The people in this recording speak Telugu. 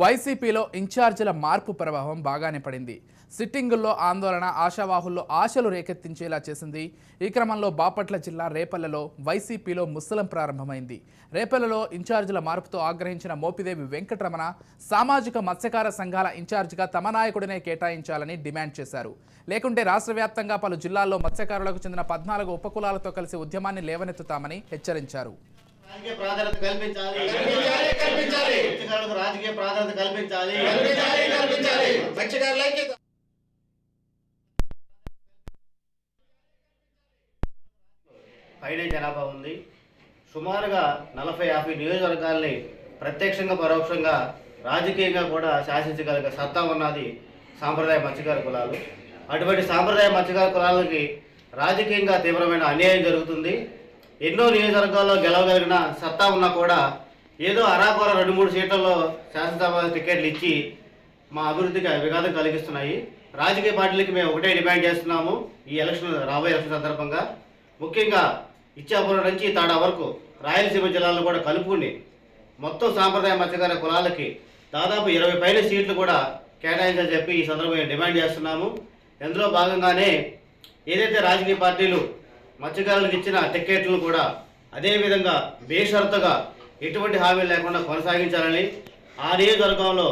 వైసీపీలో ఇన్ఛార్జీల మార్పు ప్రభావం బాగానే పడింది. సిట్టింగుల్లో ఆందోళన ఆశావాహుల్లో ఆశలు రేకెత్తించేలా చేసింది. ఈ క్రమంలో బాపట్ల జిల్లా రేపల్లెలో వైసీపీలో ముస్సలం ప్రారంభమైంది. రేపల్లెలో ఇన్ఛార్జీల మార్పుతో ఆగ్రహించిన మోపిదేవి వెంకటరమణ సామాజిక మత్స్యకార సంఘాల ఇన్ఛార్జిగా తమ నాయకుడినే కేటాయించాలని డిమాండ్ చేశారు. లేకుంటే రాష్ట్ర వ్యాప్తంగా పలు జిల్లాల్లో మత్స్యకారులకు చెందిన 14 ఉపకులాలతో కలిసి ఉద్యమాన్ని లేవనెత్తుతామని హెచ్చరించారు. రాజకీయ ప్రాధాన్యత కల్పించాలి. రాజకీయ ప్రాధాన్యత కల్పించాలి. పైనే జనాభా ఉంది. సుమారుగా 40-50 నియోజకవర్గాల్ని ప్రత్యక్షంగా పరోక్షంగా రాజకీయంగా కూడా శాసించగలిగే సత్తా ఉన్నది సాంప్రదాయ మత్స్యకార కులాలు. అటువంటి సాంప్రదాయ మత్స్యకార కులాలకి రాజకీయంగా తీవ్రమైన అన్యాయం జరుగుతుంది. ఎన్నో నియోజకవర్గాల్లో గెలవగలిగిన సత్తా ఉన్నా కూడా ఏదో అరాకొర 2-3 సీట్లలో శాసనసభ టికెట్లు ఇచ్చి మా అభివృద్ధికి విఘాతం కలిగిస్తున్నాయి. రాజకీయ పార్టీలకి మేము ఒకటే డిమాండ్ చేస్తున్నాము. ఈ రాబోయే ఎలక్షన్ సందర్భంగా ముఖ్యంగా ఇచ్చాపురం నుంచి తాడా వరకు రాయలసీమ జిల్లాలో కూడా కలుపుకుని మొత్తం సాంప్రదాయ మత్స్యకార కులాలకి దాదాపు 20 పైన సీట్లు కూడా కేటాయించాలని చెప్పి ఈ సందర్భంగా డిమాండ్ చేస్తున్నాము. ఇందులో భాగంగానే ఏదైతే రాజకీయ పార్టీలు మత్స్యకారులకు ఇచ్చిన టికెట్లను కూడా అదేవిధంగా బేషరతుగా ఎటువంటి హామీలు లేకుండా కొనసాగించాలని, ఆ నియోజకవర్గంలో